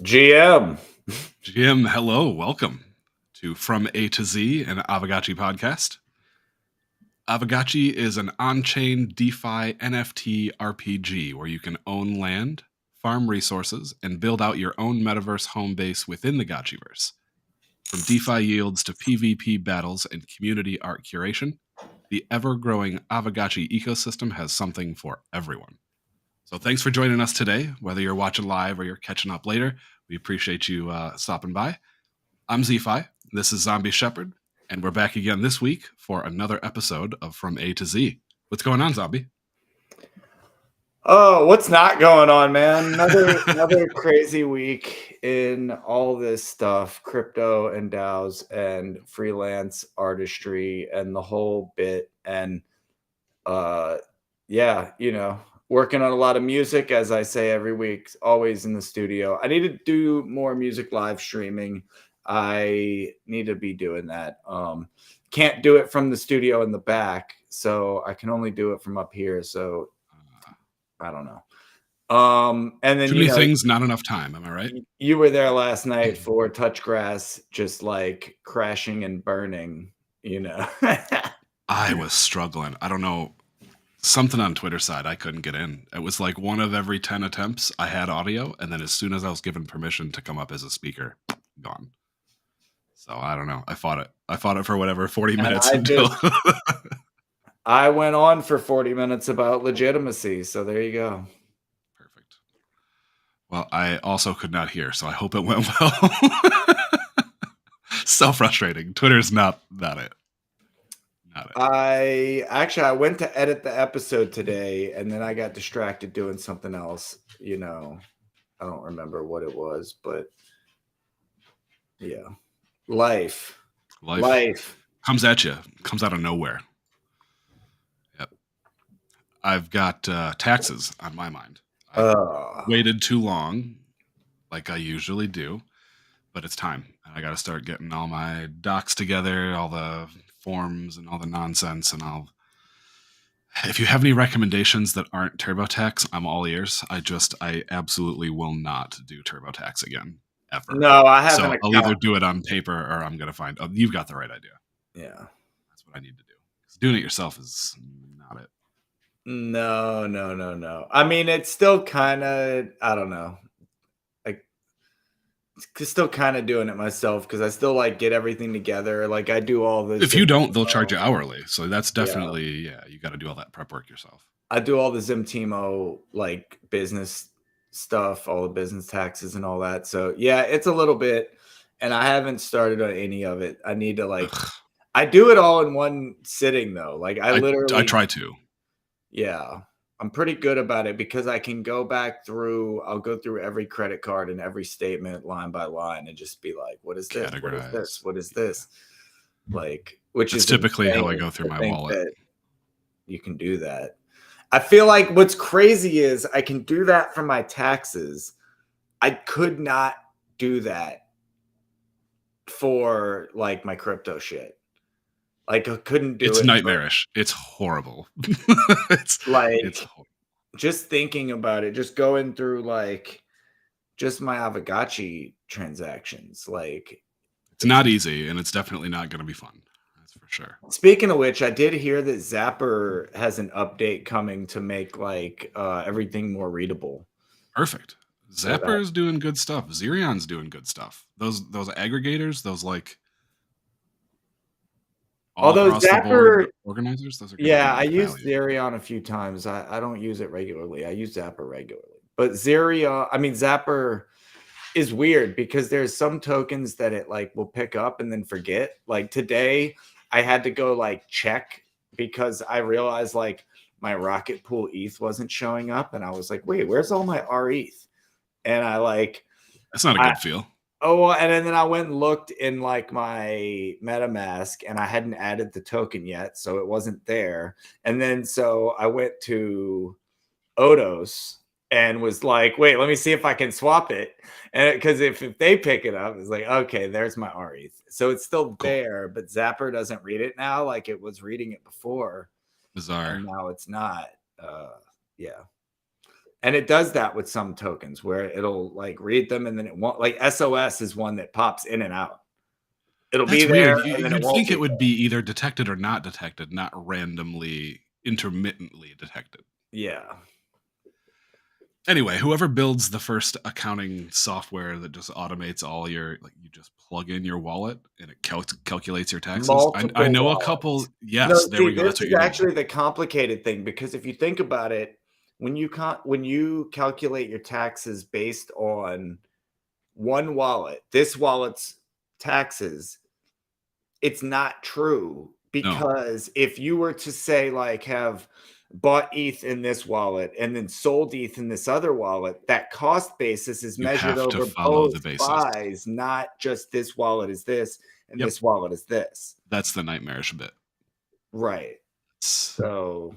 GM. Jim, hello, welcome to From A to Z, an Aavegotchi podcast. Aavegotchi is an on-chain DeFi NFT RPG where you can own land, farm resources, and build out your own metaverse home base within the Gotchiverse. From DeFi yields to PvP battles and community art curation, the ever-growing Aavegotchi ecosystem has something for everyone. So thanks for joining us today, whether you're watching live or you're catching up later. We appreciate you stopping by. I'm ZFi, this is Zombie Shepherd, and we're back again this week for another episode of From A to Z. What's going on, Zombie? Oh, what's not going on, man? Another crazy week in all this stuff, crypto and DAOs and freelance artistry and the whole bit. And working on a lot of music, as I say every week, always in the studio. I need to do more music live streaming. I need to be doing that. Can't do it from the studio in the back, so I can only do it from up here. So I don't know. And then Too many things, not enough time. Am I right? You were there last night for Touchgrass, just like crashing and burning. I was struggling. I don't know. Something on Twitter side, I couldn't get in. It was like one of every 10 attempts I had audio, and then as soon as I was given permission to come up as a speaker, gone. So I don't know. I fought it for whatever 40 minutes until I went on for 40 minutes about legitimacy. So there you go. Perfect. Well, I also could not hear, so I hope it went well. So frustrating. Twitter's not it. I went to edit the episode today, and then I got distracted doing something else. I don't remember what it was, but yeah, life comes at you, comes out of nowhere. Yep. I've got taxes on my mind. I waited too long, like I usually do, but it's time. I got to start getting all my docs together, all the forms and all the nonsense, and if you have any recommendations that aren't TurboTax, I'm all ears. I absolutely will not do TurboTax again, ever. No, I haven't. So I'll either do it on paper or I'm going to find, you've got the right idea. Yeah. That's what I need to do. Because doing it yourself is not it. No. I mean, it's still kind of, I don't know. Still kind of doing it myself because I still get everything together. Like I do all this. If you don't, they'll charge you hourly. So that's definitely, you got to do all that prep work yourself. I do all the Zimtimo business stuff, all the business taxes and all that. So yeah, it's a little bit, and I haven't started on any of it. I need to I do it all in one sitting though. I try to. Yeah. I'm pretty good about it because I can go back through. I'll go through every credit card and every statement line by line and just be like, "What is this? What is this? What is this?" Which is typically how I go through my wallet. You can do that. I feel like what's crazy is I can do that for my taxes. I could not do that for my crypto shit. I couldn't do it. It's nightmarish. It's horrible. It's horrible. Just thinking about it, just going through just my Aavegotchi transactions. It's not easy, and it's definitely not going to be fun. That's for sure. Speaking of which, I did hear that Zapper has an update coming to make everything more readable. Perfect. Zapper is doing good stuff. Zerion's doing good stuff. Those aggregators, those although Zapper organizers, those are I use Zerion a few times. I don't use it regularly. I use Zapper regularly, but Zapper is weird because there's some tokens that it will pick up and then forget. Today, I had to go check because I realized my Rocket Pool ETH wasn't showing up, and I was like, wait, where's all my RETH? And that's not a good feel. Oh, well, and then I went and looked in my MetaMask, and I hadn't added the token yet, so it wasn't there. And then so I went to Odos and was like, wait, let me see if I can swap it. And because if they pick it up, it's okay, there's my RETH. So it's still there, but Zapper doesn't read it now like it was reading it before. Bizarre. And now it's not. Yeah. And it does that with some tokens where it'll like read them and then it won't. Like SOS is one that pops in and out. It'll be That's there weird. and then it You'd won't think be it would there. be either detected or not detected, not randomly, intermittently detected. Yeah. Anyway, whoever builds the first accounting software that just automates all your, like, you just plug in your wallet and it calculates your taxes. I Multiple know a couple. wallets. Yes, No, there see, we go. this That's what is you're doing. actually the complicated thing because if you think about it, when you calculate your taxes based on one wallet, this wallet's taxes, it's not true No, because if you were to say like have bought ETH in this wallet and then sold ETH in this other wallet, that cost basis is you measured have to over follow both the basis. buys, not just this wallet is this and Yep, this wallet is this. that's the nightmarish bit. Right. It's- So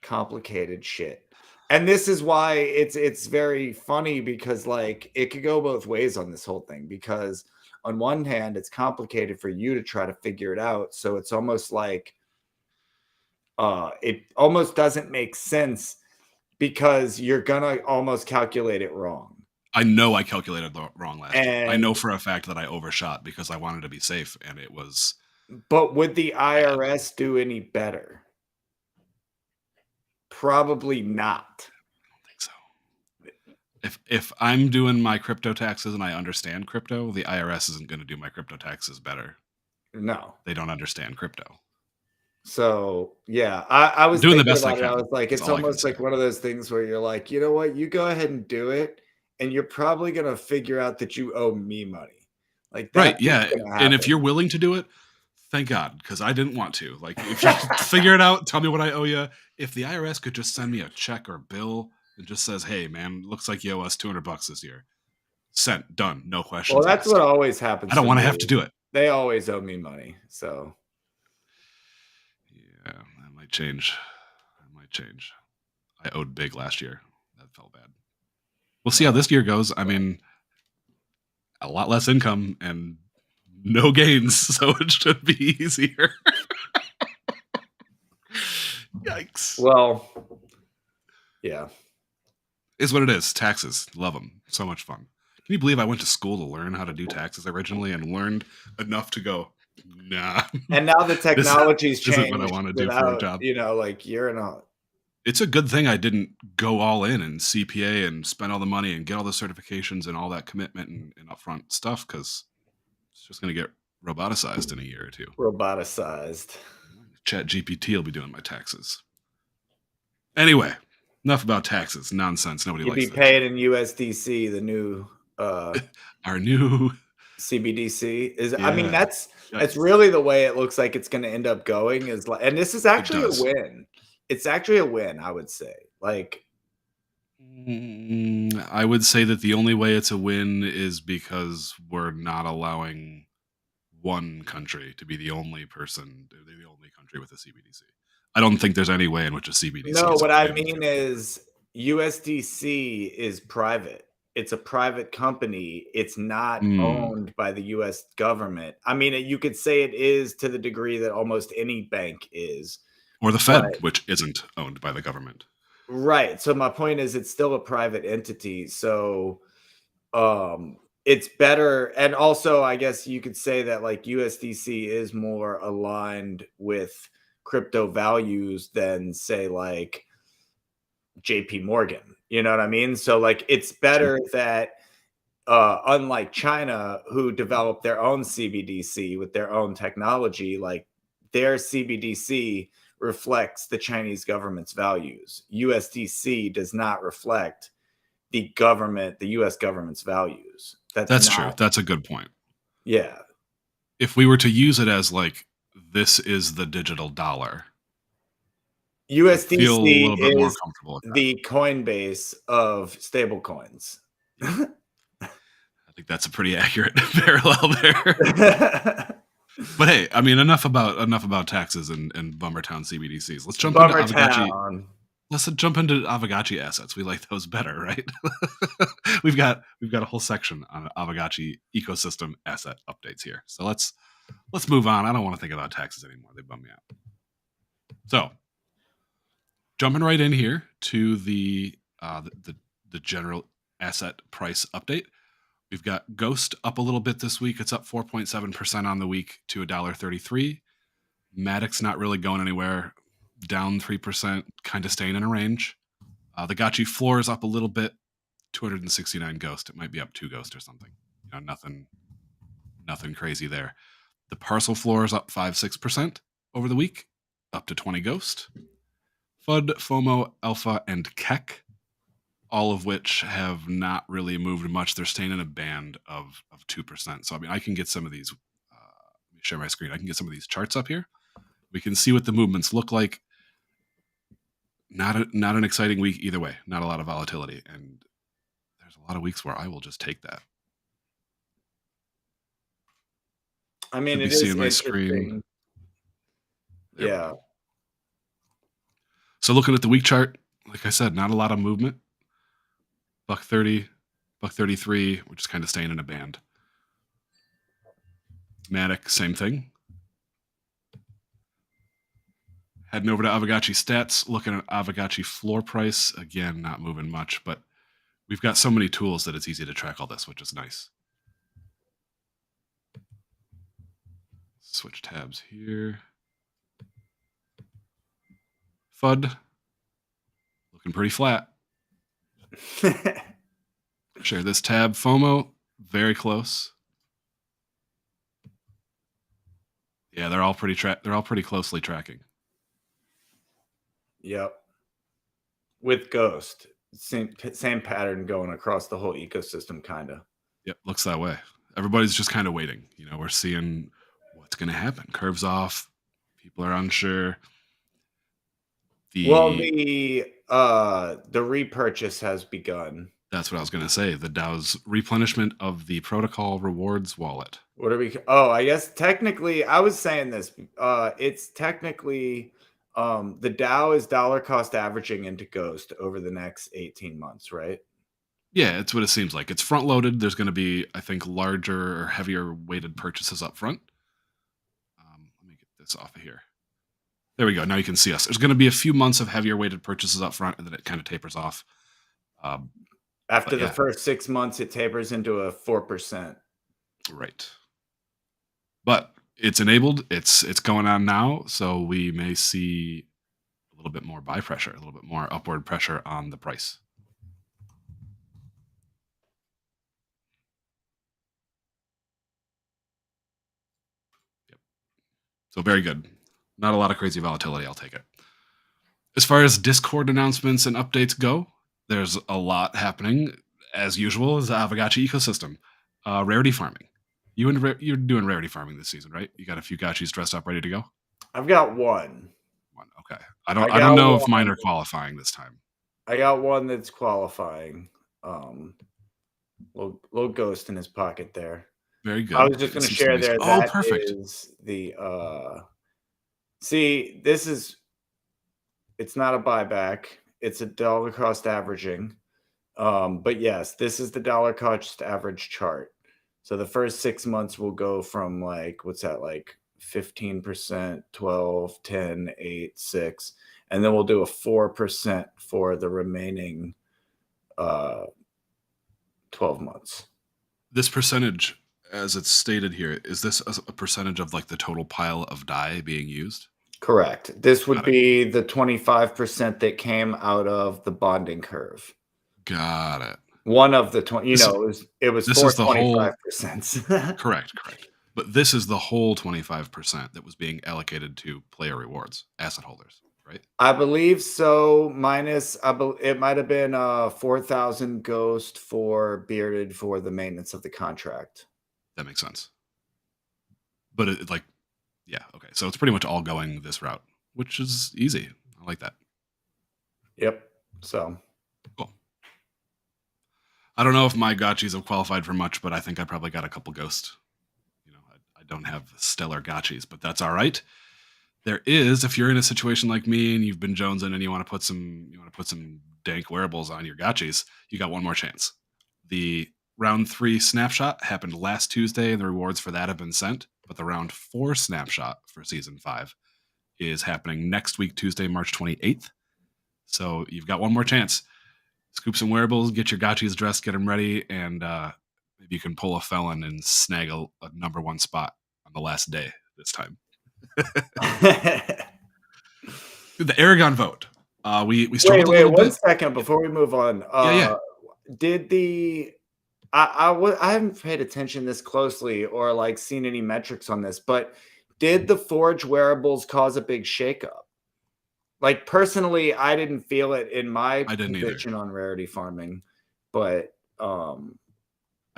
complicated shit. And this is why it's very funny because like it could go both ways on this whole thing because on one hand it's complicated for you to try to figure it out. So it's almost like it almost doesn't make sense because you're gonna almost calculate it wrong. I know I calculated wrong last year. I know And for a fact that I overshot because I wanted to be safe, and it was but would the bad. IRS do any better? Probably not. I don't think so. If I'm doing my crypto taxes and I understand crypto, the IRS isn't going to do my crypto taxes better. No. They don't understand crypto. So yeah, I I'm was doing the thinking best I about it. I can. was like, That's it's all I can almost say. like one of those things where you're like, you know what, you go ahead and do it, and you're probably gonna figure out that you owe me money. Like Right? that's what's Yeah. gonna And if happen. you're willing to do it, thank God, because I didn't want to. Like, if you figure it out, tell me what I owe you. If the IRS could just send me a check or bill that just says, "Hey, man, looks like you owe us $200 this year," sent, done, no Well, questions that's what asked. always I happens don't to want to have to me. do it. They always owe me money. So Yeah, that might change. That might change. I owed big last year. That felt bad. We'll see how uh, this year goes. I mean, a lot less income and no gains, so it should be easier. Yikes. well, yeah. Is what it is. Taxes. Love them. So much fun. Can you believe I went to school to learn how to do taxes originally and learned enough to go, nah, And now the this technology's isn't what I changed want to do for a without, job. like you're in a It's a good thing I didn't go all in and CPA and spend all the money and get all the certifications and all that commitment and upfront stuff because it's just going to get roboticized in a year or two. roboticized. Chat GPT will be doing my taxes. Anyway, enough about taxes. Nonsense. Nobody You'd likes be that shit. paid in USDC, the new Our new, CBDC is I mean, yeah, that's yikes. really the way it looks like it's gonna end up going is like and this is It actually a does. win. It's actually a win, I would say. Like, I would say that the only way it's a win is because we're not allowing one country to be the only country with a CBDC. I don't think there's any way in which a CBDC no, is a what I win for mean the is USDC is private. It's a private company. It's not Hmm. owned by the US government. I mean, you could say it is to the degree that almost any bank is, Or the but Fed, which isn't owned by the government. right. So my point is it's still a private entity. So it's better and also I guess you could say that like USDC is more aligned with crypto values than say like JP Morgan. You know what I mean? So like it's True. better that unlike China who developed their own CBDC with their own technology, like their CBDC reflects the Chinese government's values. USDC does not reflect the US government's values. That's That's true. not, That's a good point. yeah. If we were to use it as like, this is the digital dollar, I'd feel a USDC little bit more is comfortable with that. the Coinbase of stablecoins. Yep. I think that's a pretty accurate parallel there. But hey, I mean, enough about taxes and Bummertown CBDCs. Let's jump into Bummer Aavegotchi. town. Let's jump into Aavegotchi assets. We like those better, right? we've got a whole section on Aavegotchi ecosystem asset updates here. So let's move on. I don't want to think about taxes anymore. They bum me out. So jumping right in here to the the general asset price update. We've got Ghost up a little bit this week. It's up 4.7% on the week to $1.33. Maddox not really going anywhere, down 3%, kind of staying in a range. The Gotchi floor is up a little bit, 269 Ghost. It might be up 2 Ghost or something. Nothing crazy there. The parcel floor is up 5-6% over the week, up to 20 Ghost. FUD, FOMO, Alpha, and Keck, all of which have not really moved much. They're staying in a band of 2%. So, I can get some of these. Let me share my screen. I can get some of these charts up here. We can see what the movements look like. Not an exciting week either way. Not a lot of volatility. And there's a lot of weeks where I will just take that. It is seeing my interesting. screen. Yeah. So looking at the week chart, like I said, not a lot of movement. $1.30, $1.33, which is kind of staying in a band. Matic, same thing. Heading over to Aavegotchi stats, looking at Aavegotchi floor price. Again, not moving much, but we've got so many tools that it's easy to track all this, which is nice. Switch tabs here. FUD, looking pretty flat. Share this tab. FOMO, very close. Yeah, they're all pretty closely tracking. Yep. With Ghost, same pattern going across the whole ecosystem, kind of. Yep, looks that way. Everybody's just kind of waiting. We're seeing what's going to happen. Curves off. People are unsure. The repurchase has begun. That's what I was going to say. The DAO's replenishment of the protocol rewards wallet. What are we? Oh, I guess technically, I was saying this. It's technically the DAO is dollar cost averaging into Ghost over the next 18 months, right? Yeah, it's what it seems like. It's front loaded. There's going to be, I think, larger or heavier weighted purchases up front. Let me get this off of here. There we go. Now you can see us. There's going to be a few months of heavier weighted purchases up front, and then it kind of tapers off. After the first 6 months, it tapers into a 4%. Right. But it's enabled. It's going on now, so we may see a little bit more buy pressure, a little bit more upward pressure on the price. Yep. So very good. Not a lot of crazy volatility. I'll take it. As far as Discord announcements and updates go, there's a lot happening. As usual, is the Aavegotchi ecosystem. Rarity farming. You're doing rarity farming this season, right? You got a few gotchis dressed up, ready to go? I've got one. Okay. I don't know if mine are qualifying this time. I got one that's qualifying. Little Ghost in his pocket there. Very good. I was just going to share there. Oh, perfect. Is the see, it's not a buyback. It's a dollar cost averaging. But yes, this is the dollar cost average chart. So the first 6 months will go from what's that, 15%, 12, 10, 8, 6, and then we'll do a 4% for the remaining 12 months. This percentage, as it's stated here, is this a percentage of the total pile of DAI being used? Correct. This would be the 25% that came out of the bonding curve. Got it. One of the 20, it was this for is the 25%. Whole, correct. But this is the whole 25% that was being allocated to player rewards, asset holders, right? I believe so. Minus, it might have been 4,000 Ghost for Bearded for the maintenance of the contract. That makes sense. But yeah, okay. So it's pretty much all going this route, which is easy. I like that. Yep. So cool. I don't know if my gotchis have qualified for much, but I think I probably got a couple Ghost. I don't have stellar gotchis, but that's all right. There is, if you're in a situation like me and you've been jonesing and you want to put some dank wearables on your gotchis, you got one more chance. The round 3 snapshot happened last Tuesday, and the rewards for that have been sent. But the round 4 snapshot for season 5 is happening next week, Tuesday, March 28th. So you've got one more chance. Scoop some wearables, get your gotchis dressed, get them ready, and maybe you can pull a felon and snag a number one spot on the last day this time. The Aragon vote. We struggled a Wait, little 1 bit. second before we move on. Yeah. Did the I haven't paid attention this closely or like seen any metrics on this, but did the Forge wearables cause a big shakeup? Like personally, I didn't feel it in my I didn't either. position on rarity farming, but I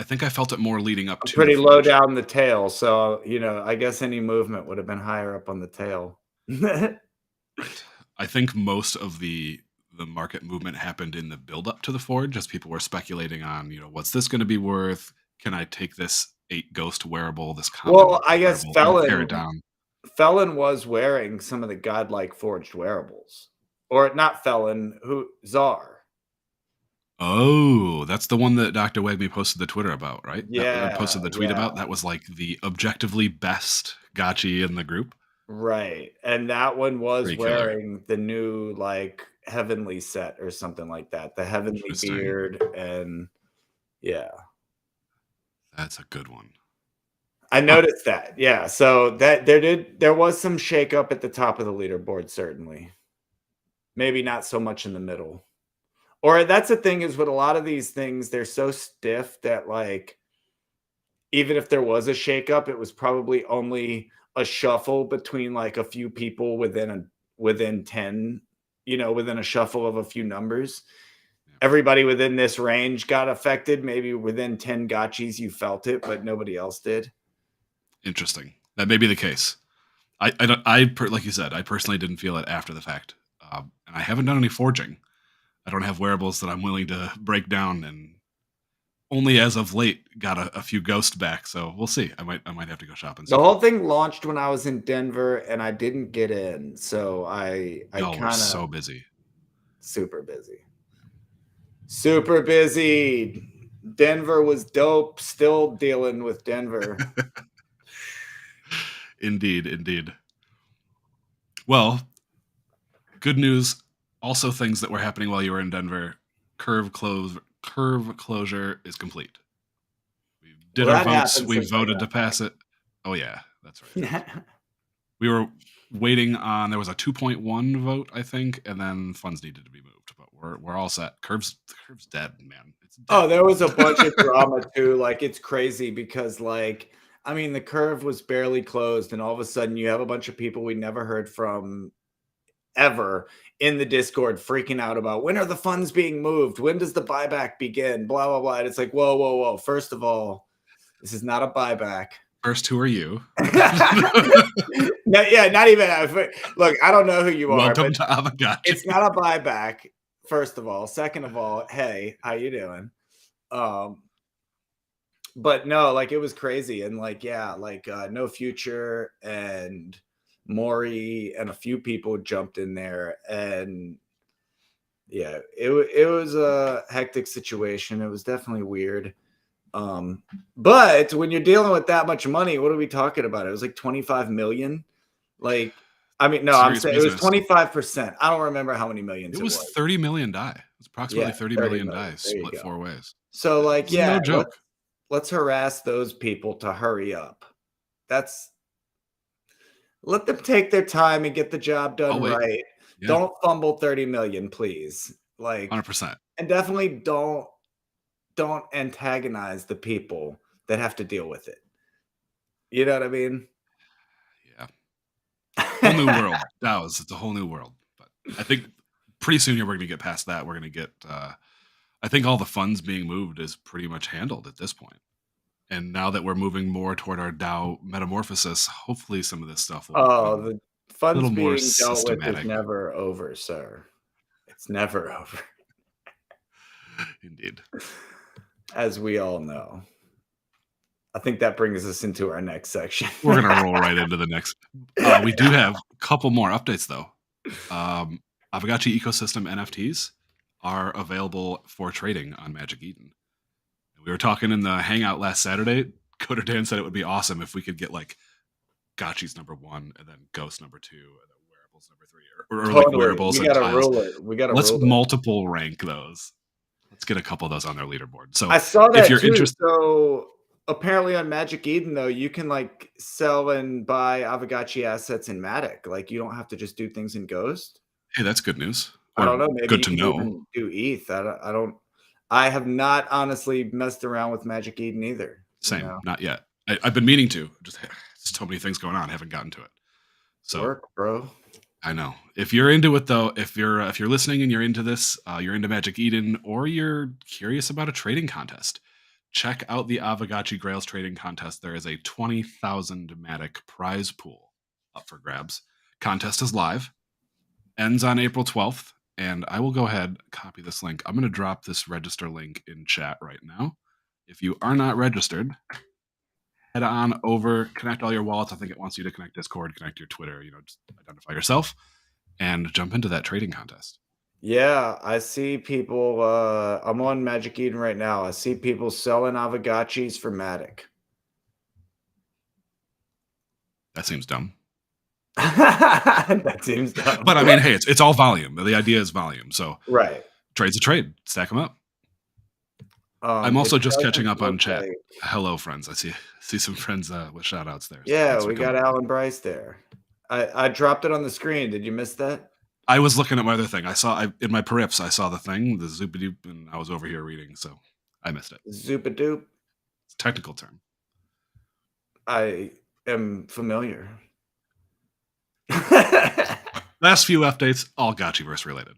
think I felt it more leading up I'm to pretty the low Forge. down the tail, so I guess any movement would have been higher up on the tail. Right. I think most of the market movement happened in the build up to the Forge, as people were speculating on, what's this going to be worth? Can I take this 8 ghost wearable, this common Well, I guess wearable, and tear it down? Felon was wearing some of the godlike forged wearables, or not Felon, who Czar. Oh, that's the one that Dr. Wegme posted the Twitter about, right? That posted the tweet Yeah, about. That was like the objectively best gotchi in the group. right. And that one was Pretty killer. wearing the new like heavenly set or something like that. The heavenly Interesting. beard and yeah. That's a good one. I noticed that. Yeah. So that there was some shakeup at the top of the leaderboard, certainly. Maybe not so much in the middle. Or that's the thing is with a lot of these things, they're so stiff that like even if there was a shakeup, it was probably only a shuffle between like a few people within 10, within a shuffle of a few numbers. Yeah. Everybody within this range got affected. Maybe within 10 gotchis, you felt it, but nobody else did. Interesting. That may be the case. Like you said, I personally didn't feel it after the fact. And I haven't done any forging. I don't have wearables that I'm willing to break down, and only as of late got a few ghosts back. So we'll see. I might have to go shopping. The whole thing launched when I was in Denver, and I didn't get in, so I Y'all kind were of so busy. super busy. Super busy. Denver was dope. Still dealing with Denver. Indeed. Well, good news. Also, things that were happening while you were in Denver. Curve closure is complete. We did our votes. We voted to pass it. Oh yeah, that's right. We were waiting on. There was a 2.1 vote, I think, and then funds needed to be moved. But we're all set. Curve's dead, man. It's dead. Oh, there was a bunch of drama too. Like it's crazy because like I mean the curve was barely closed, and all of a sudden you have a bunch of people we never heard from ever in the Discord freaking out about when are the funds being moved? When does the buyback begin? Blah blah blah. And it's like whoa. First of all, this is not a buyback. First, who are you? No, yeah, not even. Look, I don't know who you are. Welcome to Aavegotchi. It's not a buyback. First of all, second of all, hey, how you doing? But no, like it was crazy, and like yeah, like No Future and Maury and a few people jumped in there, and yeah, it was a hectic situation. It was definitely weird. But when you're dealing with that much money, what are we talking about? It was like 25 million. Like, I mean, no, I'm saying it was 25%. I don't remember how many millions it was. 30 million die. It was approximately 30 million die split 4 ways. So, like, yeah, no joke. Let's harass those people to hurry up. Let them take their time and get the job done right. Yeah. Don't fumble 30 million, please. Like 100%. And definitely don't antagonize the people that have to deal with it. You know what I mean? Yeah. Whole new world. It's a whole new world. But I think pretty soon here we're going to get past that. We're going to get I think all the funds being moved is pretty much handled at this point. And now that we're moving more toward our DAO metamorphosis, hopefully some of this stuff will the funds being dealt with is never over, sir. It's never over. Indeed. As we all know. I think that brings us into our next section. We're going to roll right into the next. We do have a couple more updates, though. Aavegotchi ecosystem NFTs are available for trading on Magic Eden. We were talking in the Hangout last Saturday. Coder Dan said it would be awesome if we could get like Gotchi's number 1 and then Ghost number 2 and then Wearables number 3 or totally. Like Wearables. We got to rule it. Let's multiple rank those. Let's get a couple of those on their leaderboard. So I saw if that you're too. interested, So apparently on Magic Eden, though, you can like sell and buy Aavegotchi assets in Matic. Like you don't have to just do things in Ghost. hey, that's good news, I or don't know. Maybe good you to can know. even do ETH. I don't. I have not honestly messed around with Magic Eden either. You Same, know, not yet. I've been meaning to. Just so many things going on, haven't gotten to it. So work, bro. I know. If you're into it though, if you're listening and you're into this, you're into Magic Eden, or you're curious about a trading contest, check out the Aavegotchi Grails trading contest. There is a 20,000 Matic prize pool up for grabs. Contest is live, ends on April 12th, and I will go ahead copy this link. I'm going to drop this register link in chat right now. If you are not registered, head on over, connect all your wallets. I think it wants you to connect Discord, connect your Twitter, just identify yourself and jump into that trading contest. Yeah, I see people. I'm on Magic Eden right now. I see people selling Aavegotchis for Matic. That seems dumb. That seems dumb. But I mean, hey, it's all volume. The idea is volume. So Right. trade's a trade. Stack them up. I'm It also just catching doesn't up on look chat. like. Hello, friends. I see some friends with shout outs there. So Yeah, thanks for we got coming. Alan Bryce there. I dropped it on the screen. Did you miss that? I was looking at my other thing. In my perips, I saw the thing, the zoopadoop, and I was over here reading, so I missed it. Zoopadoop. It's a technical term. I am familiar. Last few updates, all Gotchiverse related.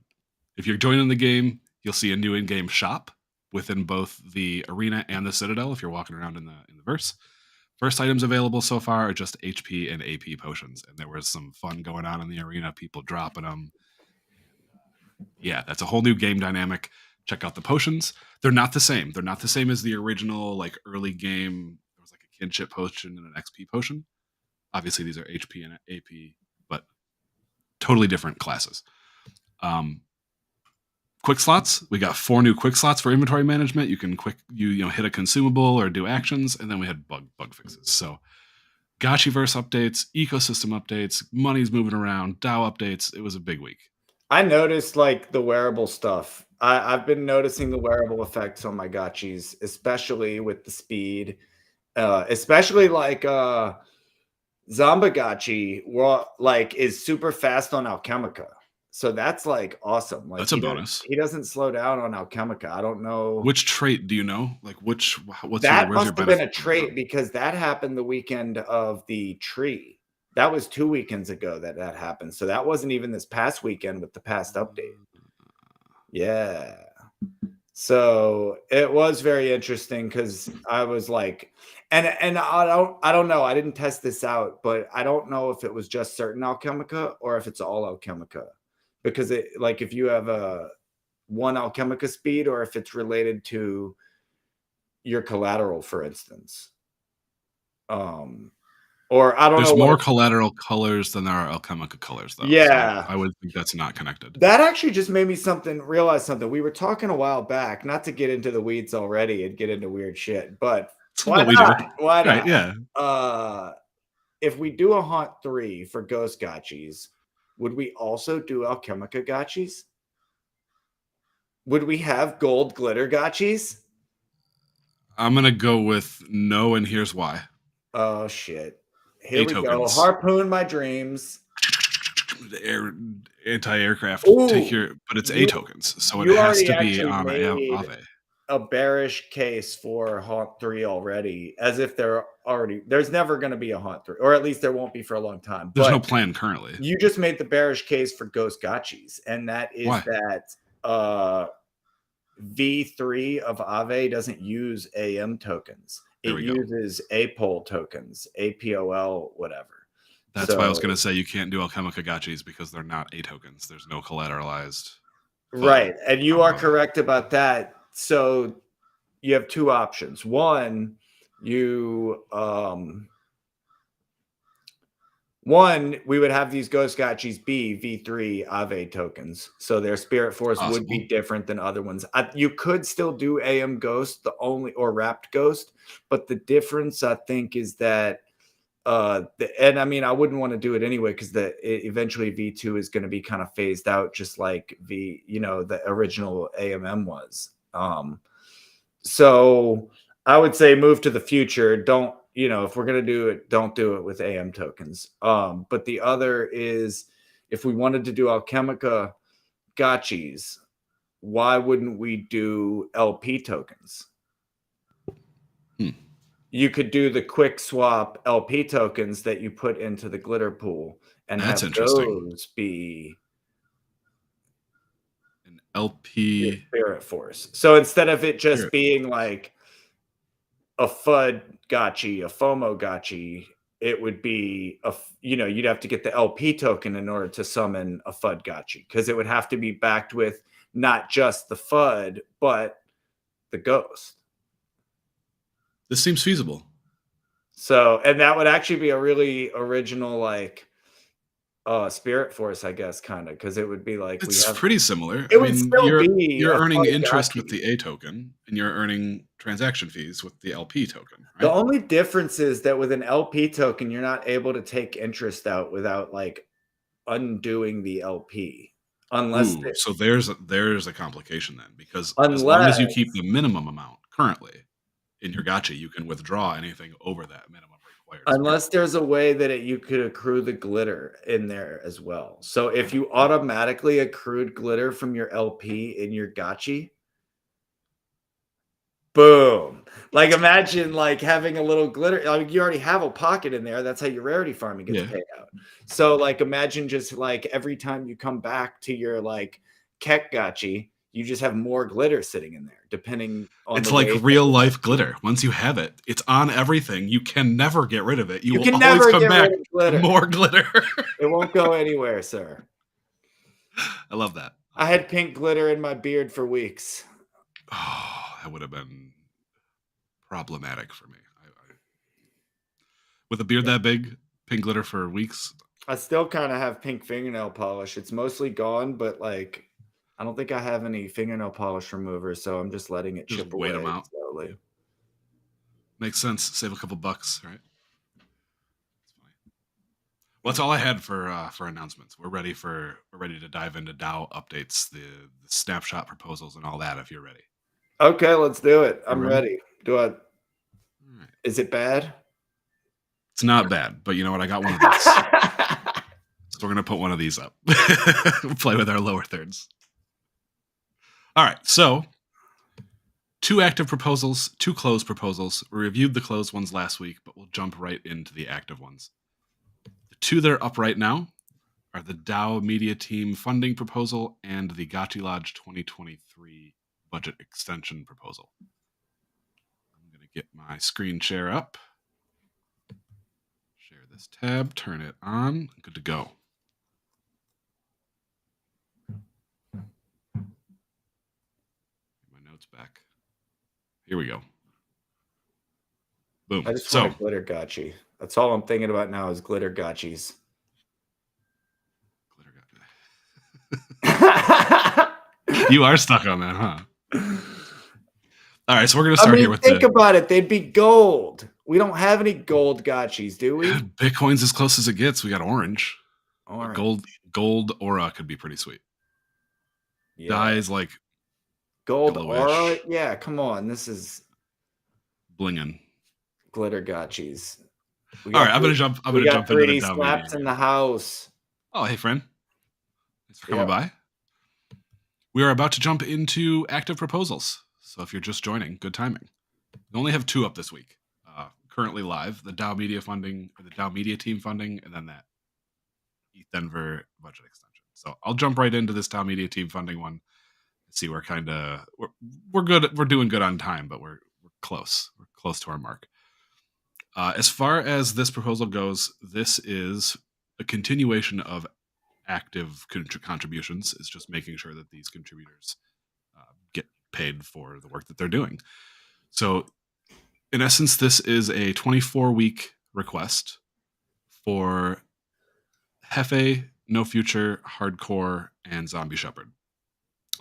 If you're joining the game, you'll see a new in-game shop within both the arena and the Citadel. If you're walking around in the verse, first items available so far are just HP and AP potions, and there was some fun going on in the arena. People dropping them. Yeah, that's a whole new game dynamic. Check out the potions. They're not the same. They're not the same as the original like early game. There was like a kinship potion and an XP potion. Obviously, these are HP and AP, but totally different classes. Quick slots. We got 4 new quick slots for inventory management. You can hit a consumable or do actions, and then we had bug fixes. So Gotchiverse updates, ecosystem updates, money's moving around, DAO updates. It was a big week. I noticed like the wearable stuff. I've been noticing the wearable effects on my gotchis, especially with the speed. Especially like Zombagachi like is super fast on Alchemica. So that's like awesome. Like That's a bonus. He doesn't slow down on Alchemica. I don't know which trait do you know? Like what's that where's your must have been a benefit trait because that happened the weekend of the tree. That was 2 weekends ago that happened. So that wasn't even this past weekend with the past update. Yeah. So it was very interesting because I was like, and I don't know. I didn't test this out, but I don't know if it was just certain Alchemica or if it's all Alchemica. Because it like if you have a one Alchemica speed or if it's related to your collateral, for instance. Or I don't know. There's more collateral colors than there are Alchemica colors, though. Yeah. So I would think that's not connected. That actually just made me realize something. We were talking a while back, not to get into the weeds already and get into weird shit, but why not? Why not? Right, yeah. If we do a Haunt 3 for Ghost Gotchis, would we also do Alchemica Gotchis? Would we have gold glitter Gotchis? I'm going to go with no, and here's why. Oh, shit. Here we tokens. go. Harpoon my dreams. Anti-aircraft. Ooh, but it's A tokens, so it you has to already be on made Aave. a bearish case for Haunt 3 already, as if there's never going to be a Haunt 3, or at least there won't be for a long time. There's no plan currently. You just made the bearish case for Ghost Gotchis, and that is Why? that V3 of Aave doesn't use AM tokens. It uses APOL tokens, APOL, whatever. That's why I was going to say you can't do Alchemica Gotchis because they're not A tokens. There's no collateralized. Right. And you are correct about that. So you have 2 options. One, we would have these Ghost Gotchis be V3 Aave tokens. So their Spirit Force would be different than other ones. You could still do AM Ghost, or Wrapped Ghost, but the difference I think is that and I mean I wouldn't want to do it anyway because eventually V2 is going to be kind of phased out just like the original AMM was. So I would say move to the future. Don't, if we're gonna do it, don't do it with AM tokens. But the other is, if we wanted to do Alchemica gotchis, why wouldn't we do LP tokens? Hmm. You could do the quick swap LP tokens that you put into the glitter pool and That's have interesting. those be An your LP spirit force. So instead of it just spirit. being like a FUD gotchi, a FOMO gotchi, it would be you'd have to get the LP token in order to summon a FUD gotchi, because it would have to be backed with not just the FUD, but the ghost. This seems feasible. So, and that would actually be a really original, like, spirit force, I guess, kind of, because it would be like It's pretty similar. I it would mean, still you're be you're a earning FUD interest with gotchi. the A token, and you're earning transaction fees with the LP token, The right? only difference is that with an LP token, you're not able to take interest out without like undoing the LP, unless Ooh, so there's a complication then, because as long as you unless keep the minimum amount currently in your gotcha, you can withdraw anything over that minimum required spirit unless force. there's a way that you could accrue the glitter in there as well. So if you automatically accrued glitter from your LP in your gotchi, boom. Like, imagine, like, having a little glitter, like, you already have a pocket in there, that's how your rarity farming gets Yeah. paid out. So, like, imagine just, like, every time you come back to your, like, Keck gotchi, you just have more glitter sitting in there, depending on It's the like way that real the life LP. glitter. Once you have it, it's on everything. You can never get rid of it. You You will can always never come get rid back of to glitter. more glitter. It won't go anywhere, sir. I love that. I I love had that. pink glitter in my beard for weeks. Oh, that would have been problematic for me. With a beard Yeah. that big, pink glitter for weeks, I still kinda have pink fingernail polish. It's mostly gone, but, like, I don't think I have any fingernail polish remover, so I'm just letting it just chip wait them away out. slowly. Makes sense. Save a couple bucks, right? It's funny. Well, that's all I had for announcements. We're ready to dive into DAO updates, the snapshot proposals, and all that. If you're ready, Okay, let's do it. you're I'm ready. ready. Do I All right. Is it bad? It's not bad, but you know what? I got one of these, so we're gonna put one of these up. Play with our lower thirds. All right. So 2 active proposals, 2 closed proposals. We reviewed the closed ones last week, but we'll jump right into the active ones. The 2 that are up right now are the DAO Media Team funding proposal and the Gotchi Lodge 2023 budget extension proposal. I'm going to get my screen share up, share this tab, turn it on. Good to go. Get my notes back. Here we go. Boom. I just want a So, glitter gotchi. That's all I'm thinking about now is glitter gotchis. you are stuck on that, huh? All right, so we're going to I start mean, here with think the about it. They'd be gold. We don't have any gold gotchis, do we? Bitcoin's as close as it gets. We got orange. But Orange. gold aura could be pretty sweet. Yeah. Dye is like Gold aura? yellowish, Yeah, come on. This is blinging. glitter gotchis. We All got right, I'm we gonna got jump into the 3D DAO media slaps in here. the house. Oh, hey friend, thanks for coming Yeah. by. We are about to jump into active proposals. So if you're just joining, good timing. We only have 2 up this week. Currently live: the DAO Media funding, or the DAO Media Team funding, and then that ETH Denver budget extension. So I'll jump right into this DAO Media Team funding one. See, we're we're good. We're doing good on time, but we're close. We're close to our mark. As far as this proposal goes, this is a continuation of active contributions. It's just making sure that these contributors get paid for the work that they're doing. So, in essence, this is a 24-week request for Hefe, No Future, Hardcore, and Zombie Shepherd.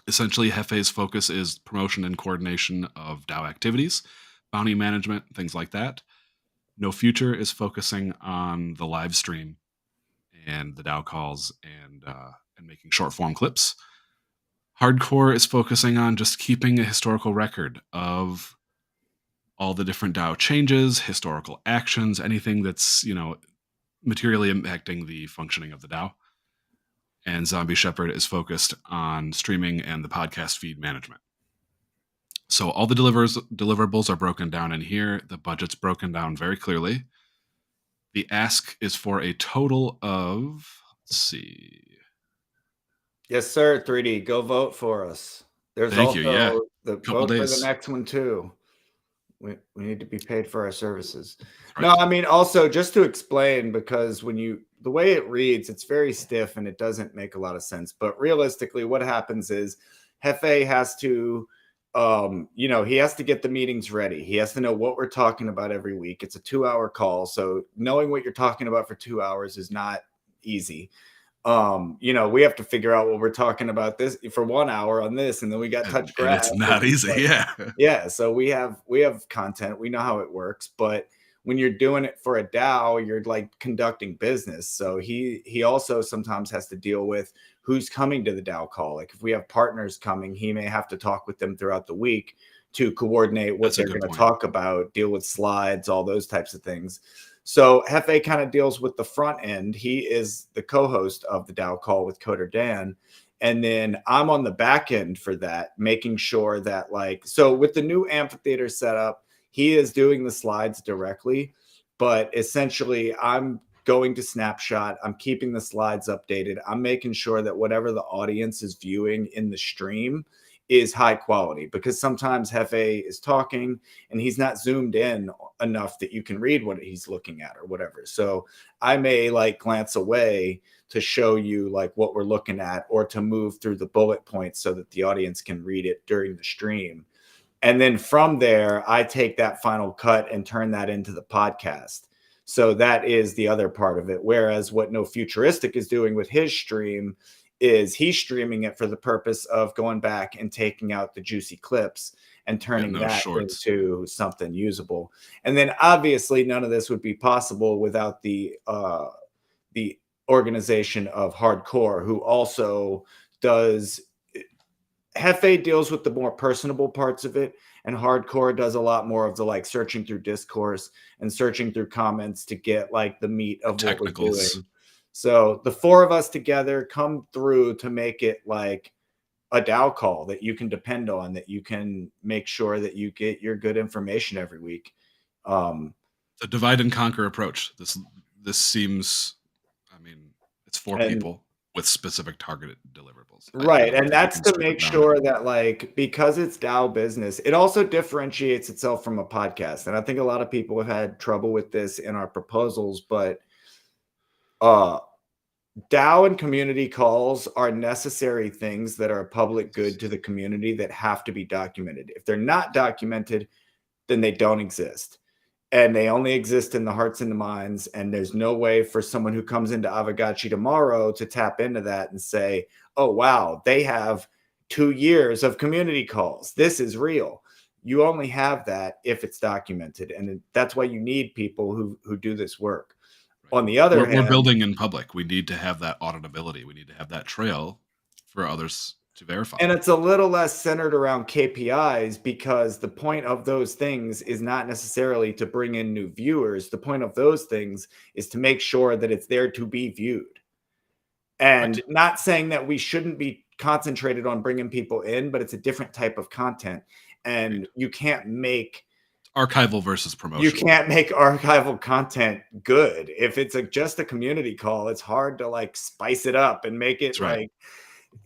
Essentially, Hefe's focus is promotion and coordination of DAO activities, bounty management, things like that. No Future is focusing on the live stream and the DAO calls and making short form clips. Hardcore is focusing on just keeping a historical record of all the different DAO changes, historical actions, anything that's, materially impacting the functioning of the DAO. And Zombie Shepherd is focused on streaming and the podcast feed management. So all the deliverables are broken down in here. The budget's broken down very clearly. The ask is for a total of, let's see. Yes, sir. 3D, go vote for us. There's Thank you. Yeah. also the Couple vote for the days. next one too. We need to be paid for our services. Right. No, I mean, also just to explain, because the way it reads, it's very stiff and it doesn't make a lot of sense. But realistically, what happens is Hefe has to, he has to get the meetings ready. He has to know what we're talking about every week. It's a 2-hour call. So knowing what you're talking about for 2 hours is not easy. We have to figure out what we're talking about this for 1 hour on this, and then we got touch And grass. it's not easy. Yeah. Yeah, so we have content, we know how it works, but when you're doing it for a DAO, you're like conducting business. So he also sometimes has to deal with who's coming to the DAO call. Like if we have partners coming, he may have to talk with them throughout the week to coordinate what That's a they're good going to point. talk about, deal with slides, all those types of things. So Hefe kind of deals with the front end. He is the co-host of the DAO call with Coder Dan. And then I'm on the back end for that, making sure that so with the new amphitheater setup, he is doing the slides directly, but essentially I'm going to Snapshot. I'm keeping the slides updated. I'm making sure that whatever the audience is viewing in the stream is high quality, because sometimes Hefe is talking and he's not zoomed in enough that you can read what he's looking at or whatever. So I may glance away to show you what we're looking at, or to move through the bullet points so that the audience can read it during the stream. And then from there, I take that final cut and turn that into the podcast. So that is the other part of it. Whereas what No Futuristic is doing with his stream is he's streaming it for the purpose of going back and taking out the juicy clips and turning that shorts into something usable. And then obviously none of this would be possible without the organization of Hardcore, who also does. Hefe deals with the more personable parts of it, and Hardcore does a lot more of the searching through discourse and searching through comments to get the meat of what we're doing. So the four of us together come through to make it a DAO call that you can depend on, that you can make sure that you get your good information every week. The divide and conquer approach. This seems, it's for people with specific targeted deliverables. Right. And that's to make sure that because it's DAO business, it also differentiates itself from a podcast. And I think a lot of people have had trouble with this in our proposals, but DAO and community calls are necessary things that are a public good to the community that have to be documented. If they're not documented, then they don't exist. And they only exist in the hearts and the minds. And there's no way for someone who comes into Aavegotchi tomorrow to tap into that and say, oh, wow, they have 2 years of community calls. This is real. You only have that if it's documented. And that's why you need people who do this work. On the other hand, we're building in public. We need to have that auditability. We need to have that trail for others to verify. And it's a little less centered around KPIs, because the point of those things is not necessarily to bring in new viewers. The point of those things is to make sure that it's there to be viewed. And not saying that we shouldn't be concentrated on bringing people in, but it's a different type of content. And you can't make archival versus promotional. You can't make archival content good. If it's just a community call, it's hard to spice it up and make it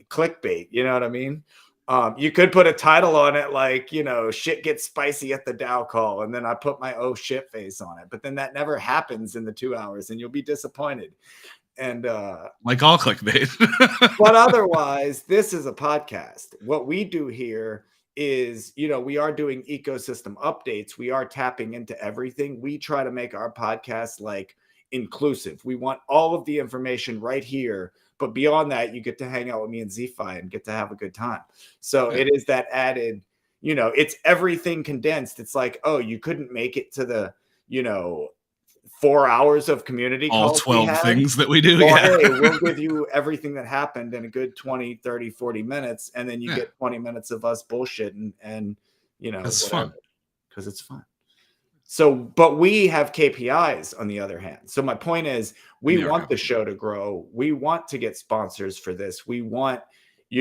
clickbait. You know what I mean? You could put a title on it shit gets spicy at the DAO call, and then I put my oh shit face on it. But then that never happens in the 2 hours, and you'll be disappointed. And like all clickbait. But otherwise, this is a podcast. What we do here is, we are doing ecosystem updates. We are tapping into everything. We try to make our podcast inclusive. We want all of the information right here. But beyond that, you get to hang out with me and Z-Fi and get to have a good time. So it is that added, it's everything condensed. It's oh, you couldn't make it to the, 4 hours of community all calls we 12 had. things that we do. Well, Yeah. hey, we'll give you everything that happened in a good 20, 30, 40 minutes, and then you Yeah. get 20 minutes of us bullshitting and, It's whatever, fun. because it's fun. So, but we have KPIs on the other hand. So my point is, we In the want the archive. show to grow. We want to get sponsors for this. We want,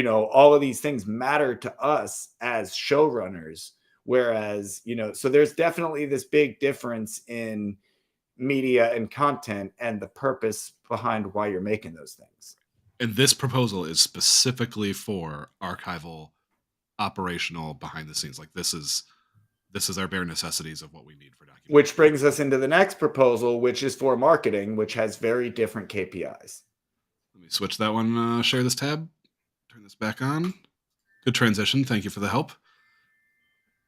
all of these things matter to us as showrunners. Whereas, so there's definitely this big difference in media and content and the purpose behind why you're making those things. And this proposal is specifically for archival, operational, behind the scenes. Like this is our bare necessities of what we need for documentation. Which brings us into the next proposal, which is for marketing, which has very different KPIs. Let me switch that one, share this tab, turn this back on. Good transition. Thank you for the help.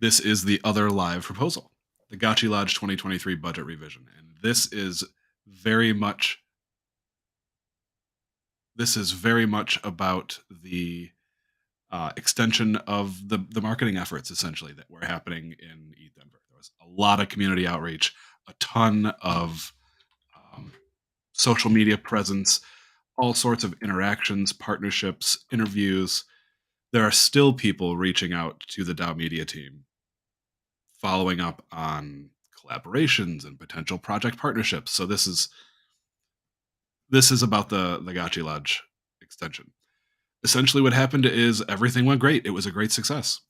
This is the other live proposal, the Gotchi Lodge 2023 budget revision. And this is very much about the extension of the marketing efforts, essentially, that were happening in East Denver. There was a lot of community outreach, a ton of social media presence, all sorts of interactions, partnerships, interviews. There are still people reaching out to the Dow Media team, following up on collaborations and potential project partnerships. So this is about the Gotchi Lodge extension. Essentially, what happened is everything went great. It was a great success.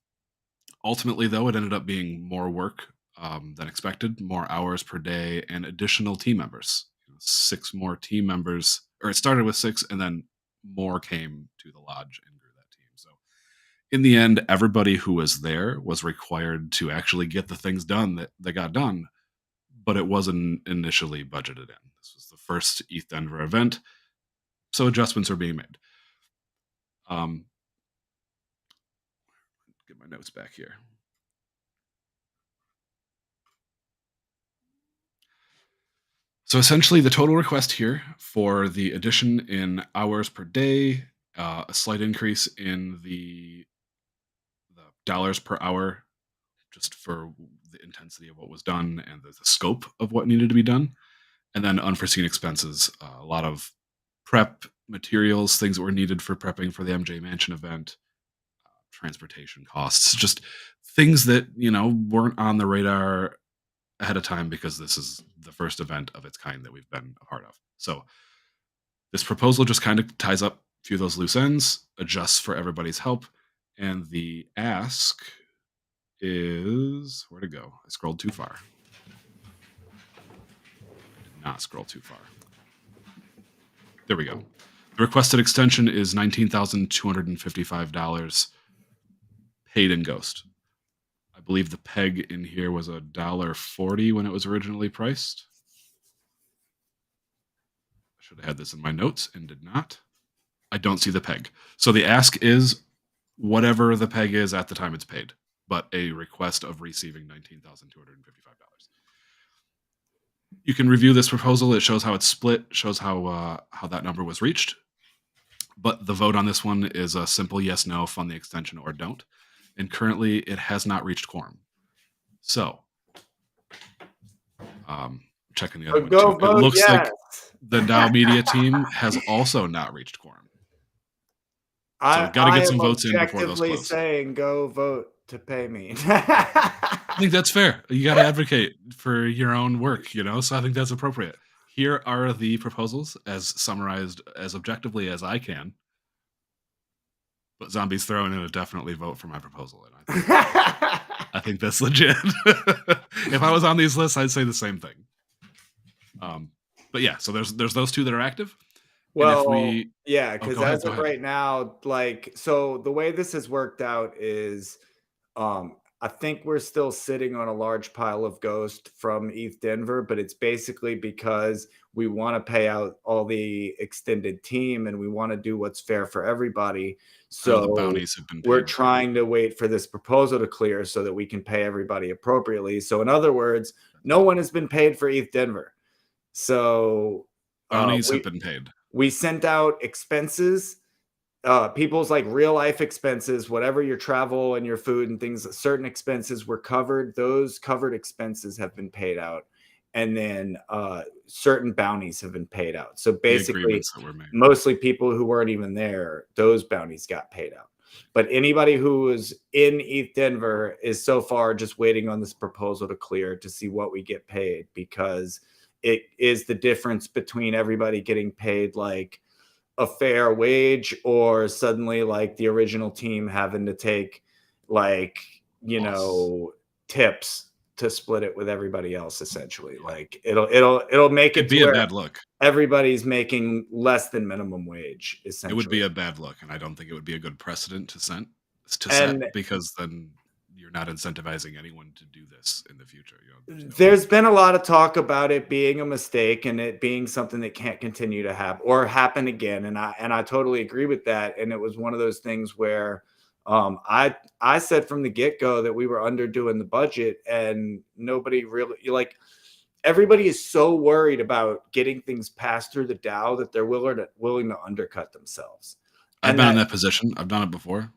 Ultimately, though, it ended up being more work than expected, more hours per day, and additional team members. 6 more team members, or it started with 6, and then more came to the lodge and grew that team. So, in the end, everybody who was there was required to actually get the things done that got done, but it wasn't initially budgeted in. This was the first East Denver event, so adjustments are being made. Get my notes back here. So essentially, the total request here for the addition in hours per day, a slight increase in the dollars per hour, just for the intensity of what was done and the scope of what needed to be done, and then unforeseen expenses, a lot of prep materials, things that were needed for prepping for the MJ Mansion event, transportation costs, just things that weren't on the radar ahead of time, because this is the first event of its kind that we've been a part of. So this proposal just kind of ties up a few of those loose ends, adjusts for everybody's help, and the ask is, where to go? I scrolled too far. I did not scroll too far. There we go. The requested extension is $19,255 paid in Ghost. I believe the peg in here was $1.40 when it was originally priced. I should have had this in my notes and did not. I don't see the peg. So the ask is whatever the peg is at the time it's paid, but a request of receiving $19,255. You can review this proposal. It shows how it's split, shows how that number was reached. But the vote on this one is a simple yes, no, fund the extension or don't. And currently it has not reached quorum. So, checking the other one too. It looks like the Dow Media team has also not reached quorum. So we've got to get some votes in before those close. Saying go vote to pay me. I think that's fair. You got to advocate for your own work, so I think that's appropriate. Here are the proposals as summarized as objectively as I can. But Zombie's throwing in a definitely vote for my proposal. And I think that's legit. If I was on these lists, I'd say the same thing. But yeah, so there's those two that are active. Well, because as of right now, so the way this has worked out is, I think we're still sitting on a large pile of Ghost from East Denver, but it's basically because we want to pay out all the extended team and we want to do what's fair for everybody. So the bounties have been paid. We're trying to wait for this proposal to clear so that we can pay everybody appropriately. So in other words, no one has been paid for East Denver. So bounties have been paid. We sent out expenses, people's real life expenses, whatever your travel and your food and things, certain expenses were covered. Those covered expenses have been paid out. and then certain bounties have been paid out. So The basically, agreements that were made. mostly people who weren't even there, those bounties got paid out. But anybody who was in ETH Denver is so far just waiting on this proposal to clear to see what we get paid, because it is the difference between everybody getting paid like a fair wage or suddenly like the original team having to take like, Loss. tips to split it with everybody else. Essentially, like it'll make It'd it to be a where bad look. everybody's making less than minimum wage, It would be essentially. a bad look, and I don't think it would be a good precedent to And set, because then you're not incentivizing anyone to do this in the future. There's no. there's been a lot of talk about it being a mistake and it being something that can't continue to happen or happen again. And I totally agree with that. And it was one of those things where I said from the get-go that we were underdoing the budget, and nobody really, like, everybody is so worried about getting things passed through the DAO that they're willing to undercut themselves. I've And been in that that position. I've done it before,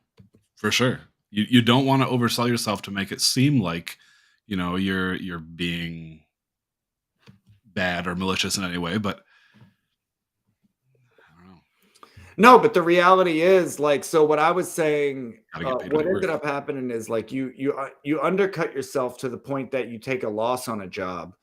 for sure. You don't want to oversell yourself to make it seem like you're being bad or malicious in any way, but I don't know. No, but the reality is, like, so what I was saying, Got to get paid what what you're ended worth. up happening is like you undercut yourself to the point that you take a loss on a job,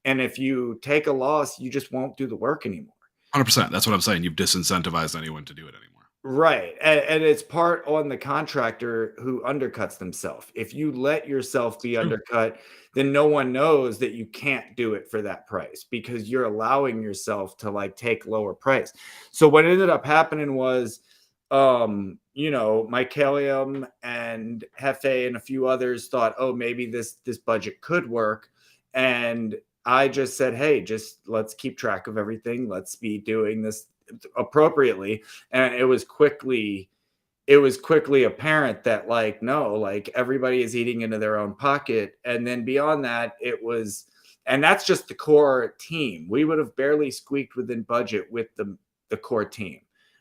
and if you take a loss, you just won't do the work anymore. 100%. That's what I'm saying. You've disincentivized anyone to do it anymore. Right, and it's part on the contractor who undercuts themselves. If you let yourself It's be true. undercut, then no one knows that you can't do it for that price because you're allowing yourself to like take lower price. So what ended up happening was, Mycelium and Hefe and a few others thought, oh, maybe this budget could work, and I just said, hey, just let's keep track of everything. Let's be doing this appropriately. And it was quickly apparent that, like, no, like, everybody is eating into their own pocket. And then beyond that, and that's just the core team. We would have barely squeaked within budget with the core team.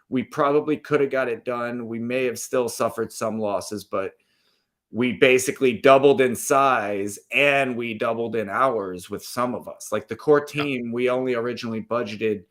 We probably could have got it done. We may have still suffered some losses, but we basically doubled in size and we doubled in hours with some of us. Like the core Yeah. team, we only originally budgeted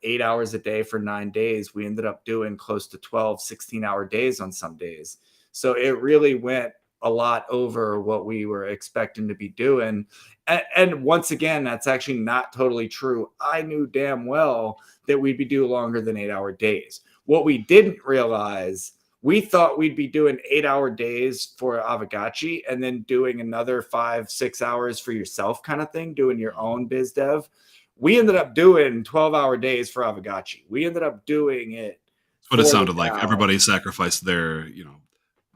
8 hours a day for 9 days. We ended up doing close to 12, 16-hour days on some days. So it really went a lot over what we were expecting to be doing. And once again, that's actually not totally true. I knew damn well that we'd be doing longer than 8-hour days. What we didn't realize, we thought we'd be doing 8-hour days for Aavegotchi and then doing another 5-6 hours for yourself kind of thing, doing your own biz dev. We ended up doing 12-hour days for Aavegotchi. We ended up doing it That's what it for the sounded like. DAO. Everybody sacrificed their,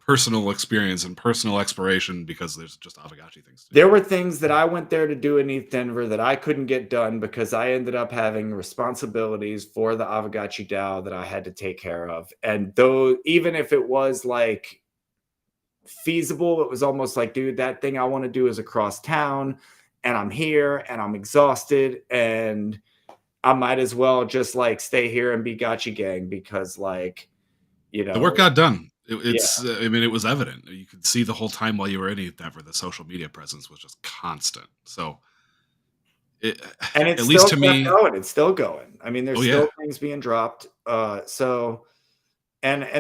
personal experience and personal exploration because there's just Aavegotchi things to do. There were things that I went there to do in ETH Denver that I couldn't get done because I ended up having responsibilities for the Aavegotchi DAO that I had to take care of. And though, even if it was like feasible, it was almost like, dude, that thing I want to do is across town and I'm here and I'm exhausted and I might as well just like stay here and be Gotchi Gang because, like, The work got done. yeah. It was evident. You could see the whole time while you were in ETH Denver, the social media presence was just constant. So, And it's at still least to kept me, going. It's still going. I mean, oh there's yeah, still things being dropped. And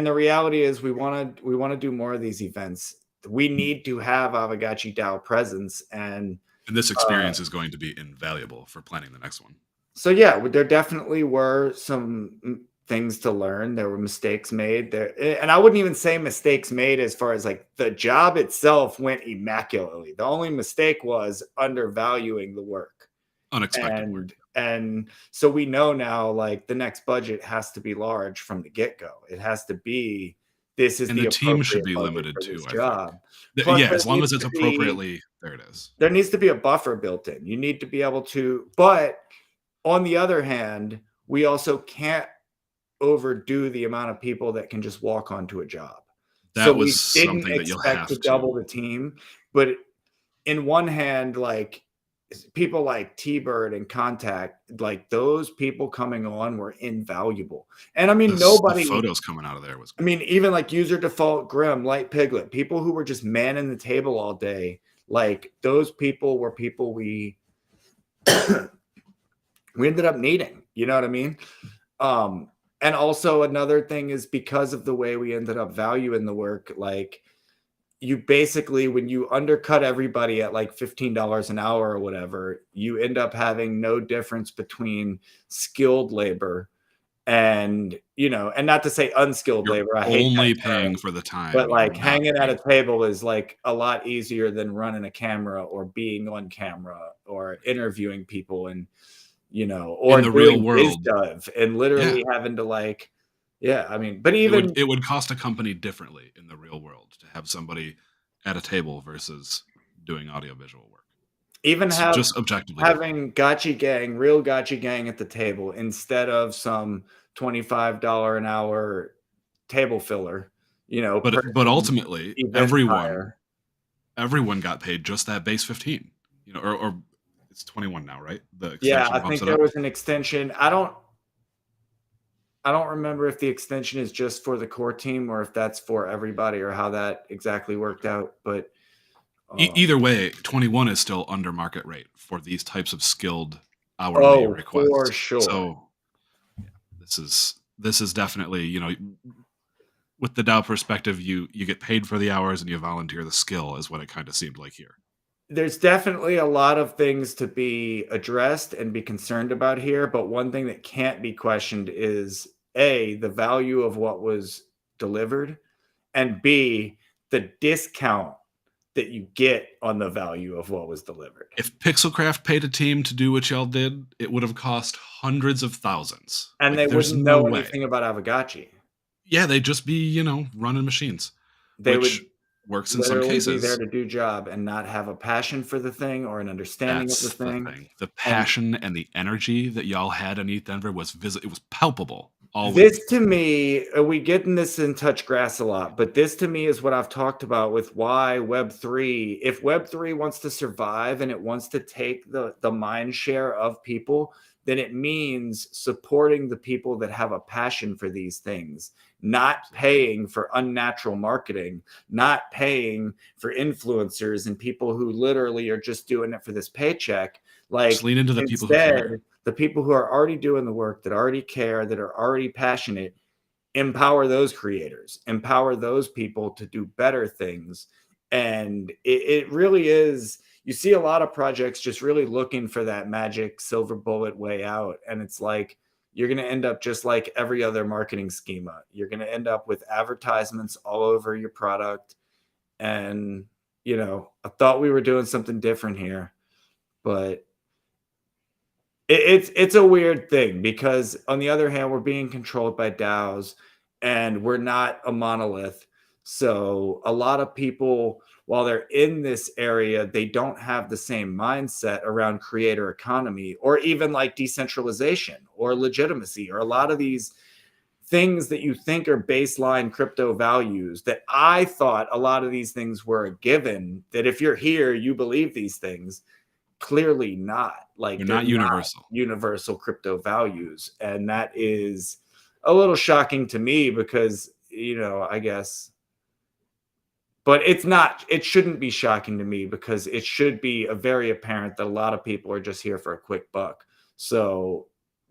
the reality is we want to do more of these events. We need to have Aavegotchi DAO presence. And and this uh, experience is going to be invaluable for planning the next one. so yeah, there definitely were some things to learn. There were mistakes made there, and I wouldn't even say mistakes made as far as like the job itself went immaculately. The only mistake was undervaluing the work. Unexpected work. And so we know now, like, the next budget has to be large from the get-go. It has to be, this is And the the team should appropriate be budget limited for this too, I think. job. Plus Yeah, as long as it's appropriately, there it is. there needs to be a buffer built in. You need to be able to, but on the other hand, we also can't overdo the amount of people that can just walk onto a job. So That was we didn't something that you'll expect to have double to. the team, but in one hand, like, people like T-Bird and Contact, like, those people coming on were invaluable. And I mean, The nobody, photos coming out of there was I mean, even like User Default Grim, Light Piglet, people who were just manning the table all day, like, those people were people we ended up needing. You know what I mean? Um, and also another thing is because of the way we ended up valuing the work, like you basically when you undercut everybody at like $15 an hour or whatever, you end up having no difference between skilled labor and and not to say unskilled You're labor. I hate that only paying term, for the but time. You're like not hanging at paying a table is like a lot easier than running a camera or being on camera or interviewing people and in or the real doing biz world. dev and Yeah. literally having to like, yeah, I mean, but It would even it would cost a company differently in the real world to have somebody at a table versus doing audiovisual work. even It's have just objectively different. having gotchi gang, real gotchi gang at the table instead of some $25 an hour table filler, But person, ultimately, event everyone hire. everyone got paid just that base 15. Or it's 21 now, right? The Yeah, extension I bumps think it there up. was an extension. I don't remember if the extension is just for the core team or if that's for everybody or how that exactly worked out, but Either way, 21 is still under market rate for these types of skilled hourly oh, for requests. sure. So, yeah, this is definitely, with the DAO perspective, you get paid for the hours and you volunteer the skill is what it kind of seemed like here. There's definitely a lot of things to be addressed and be concerned about here, but one thing that can't be questioned is A, the value of what was delivered, and B, the discount that you get on the value of what was delivered. If Pixelcraft paid a team to do what y'all did, it would have cost hundreds of thousands. And Like they there's wouldn't no know way. anything about Aavegotchi. Yeah, they'd just be, running machines, They would which works in some literally be there cases. to do job and not have a passion for the thing or an understanding of the That's the thing. thing. The And passion and the energy that y'all had in East Denver was it was palpable all this week. to me, we get in this in touch grass a lot, but this to me is what I've talked about with why Web3, if Web3 wants to survive and it wants to take the mind share of people, then it means supporting the people that have a passion for these things, not Absolutely. paying for unnatural marketing, not paying for influencers and people who literally are just doing it for this paycheck. Just Like lean into the people who instead, care. the people who are already doing the work, that already care, that are already passionate, empower those creators, empower those people to do better things. And it really is, you see a lot of projects just really looking for that magic silver bullet way out. And it's like, you're going to end up just like every other marketing schema. You're going to end up with advertisements all over your product. And, I thought we were doing something different here, but it's a weird thing because on the other hand, we're being controlled by DAOs and we're not a monolith. So a lot of people, while they're in this area, they don't have the same mindset around creator economy or even like decentralization or legitimacy or a lot of these things that you think are baseline crypto values that I thought a lot of these things were a given, that if you're here, you believe these things. Clearly not. Like They're they're not not universal. universal crypto values. And that is a little shocking to me because, I guess, but it's not, it shouldn't be shocking to me because it should be a very apparent that a lot of people are just here for a quick buck. So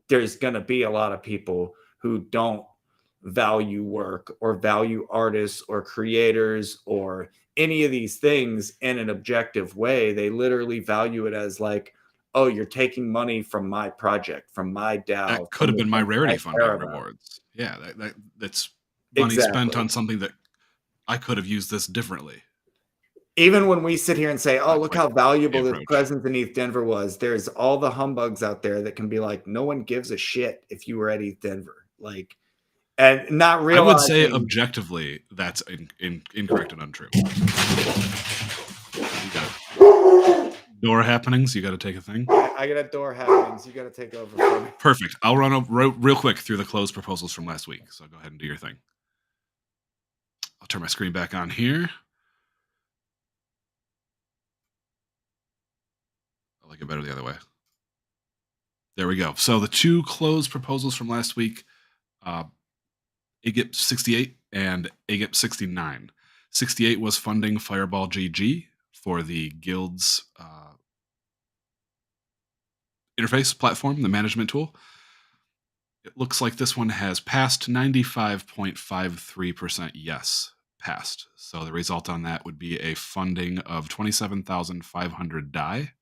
there's going to be a lot of people who don't value work or value artists or creators or any of these things in an objective way. They literally value it as like, oh, you're taking money from my project, from my DAO, That could from have the been my thing that rarity I care funding about. rewards. Yeah, that's money spent Exactly. on something that I could have used this differently. Even when we sit here and say, "Oh, Not look quite how the valuable this approach. presence in ETH Denver was," there's all the humbugs out there that can be like, "No one gives a shit if you were at ETH Denver," like, and not I would say realizing. objectively that's incorrect and untrue. You got door happenings. You got to take a thing. I got a door happenings. You got to take over for me. Perfect. I'll run up real quick through the closed proposals from last week. So go ahead and do your thing. I'll turn my screen back on here. I like it better the other way. There we go. So the two closed proposals from last week, uh, AGIP 68 and AGIP 69. 68 was funding Fireball GG for the guild's interface platform, the management tool. It looks like this one has passed 95.53% yes, passed. So the result on that would be a funding of 27,500 DAI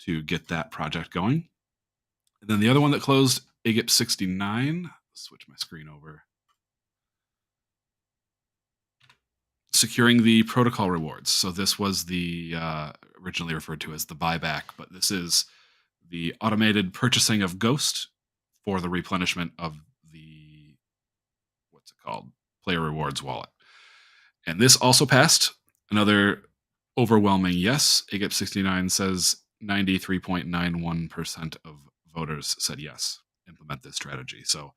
to get that project going. And then the other one that closed, Agip 69, switch my screen over. Securing the protocol rewards. So this was the originally referred to as the buyback, but this is the automated purchasing of Ghost for the replenishment of the, what's it called, player rewards wallet. And this also passed. Another overwhelming yes. Agip 69 says 93.91% of voters said yes, implement this strategy. So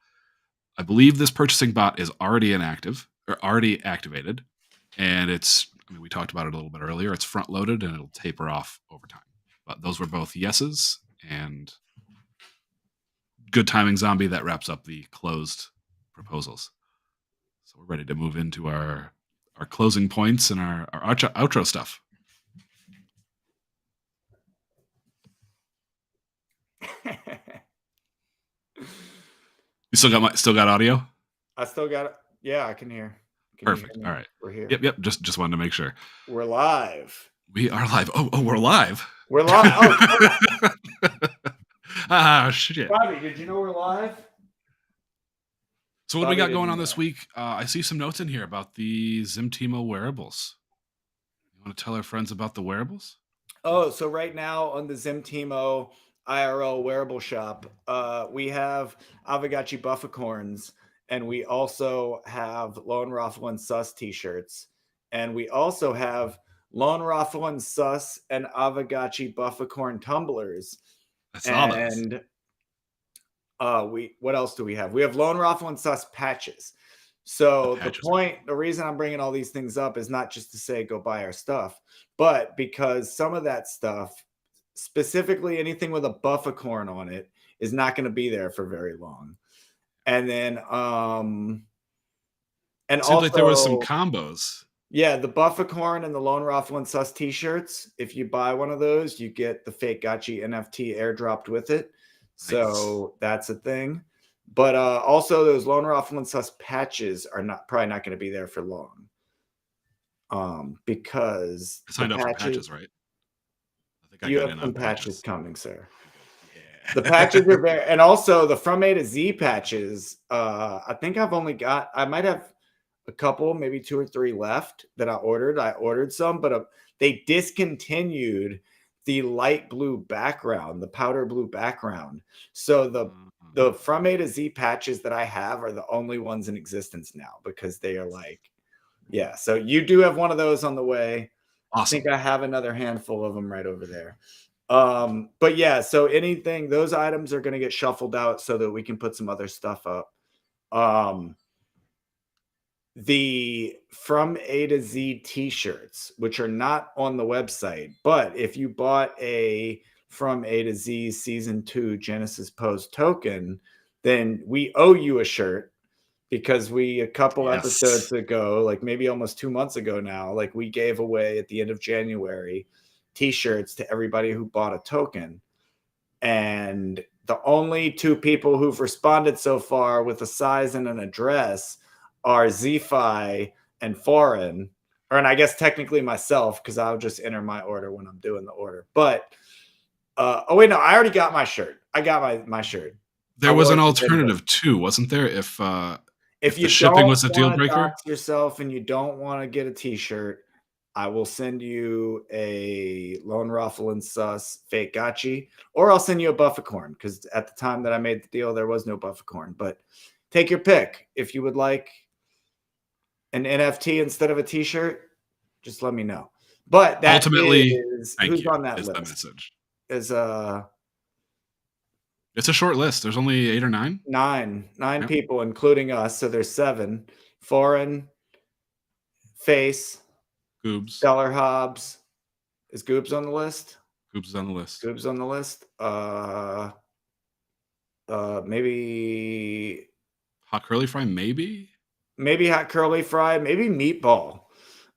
I believe this purchasing bot is already inactive or already activated. And we talked about it a little bit earlier. It's front loaded and it'll taper off over time. But those were both yeses, and good timing, Zombie. That wraps up the closed proposals. So we're ready to move into our closing points and our outro stuff. You still got audio? I still got it. Yeah, I can hear. Perfect. All right. We're here. Yep. Just wanted to make sure. We're live. We are live. Oh, we're live. We're live. Oh, shit. Bobby, did you know we're live? So what do we got going on this week? I see some notes in here about the Zimtimo wearables. You want to tell our friends about the wearables? Oh, so right now on the Zimtimo IRL wearable shop, we have Aavegotchi Bufficorns, and we also have Lone Raffle and Sus t-shirts, and we also have Lone Raffle and Sus and Aavegotchi Bufficorn tumblers. I saw those. And what else do we have? We have Lone Raffle and Sus patches. So the reason I'm bringing all these things up is not just to say go buy our stuff, but because some of that stuff, specifically anything with a Bufficorn on it, is not going to be there for very long. And then and seems also like there was some combos. Yeah, the Bufficorn and the Lone Raffle and Sus t-shirts. If you buy one of those, you get the fake Gotchi NFT airdropped with it. So that's a thing. But also those Lone Raffle and Sus patches are probably not going to be there for long. Because I signed up for patches, right? I think you have some patches coming, sir. Yeah. The patches are there, and also the From A to Z patches. I think I might have a couple, maybe 2 or 3 left that I ordered. I ordered some, but they discontinued the light blue background, the powder blue background. So the From A to Z patches that I have are the only ones in existence now, because they are yeah. So you do have one of those on the way. Awesome. I think I have another handful of them right over there. But yeah, so those items are going to get shuffled out so that we can put some other stuff up. The From A to Z t-shirts, which are not on the website, but if you bought a From A to Z Season 2 Genesis Pose token, then we owe you a shirt, because a couple episodes ago, like maybe almost 2 months ago now, like we gave away at the end of January t-shirts to everybody who bought a token. And the only 2 people who've responded so far with a size and an address are ZFi and Foreign, and I guess technically myself, because I'll just enter my order when I'm doing the order. But oh wait, no, I already got my shirt. I got my shirt. There was an alternative too, wasn't there? If the shipping was a deal breaker yourself and you don't want to get a t-shirt, I will send you a Lone Raffle and Sus fake Gotchi, or I'll send you a Bufficorn, because at the time that I made the deal, there was no Bufficorn. But take your pick. If you would like an NFT instead of a t-shirt, just let me know. But that ultimately is who's on that list. The message is it's a short list. There's only 8 or 9. 9 people, including us. So there's 7. Foreign, Face, Goobs, Stellar Hobbs. Is Goobs on the list? Goobs is on the list. Goobs on the list. Maybe Hot Curly Fry, maybe Hot Curly Fry, maybe Meatball.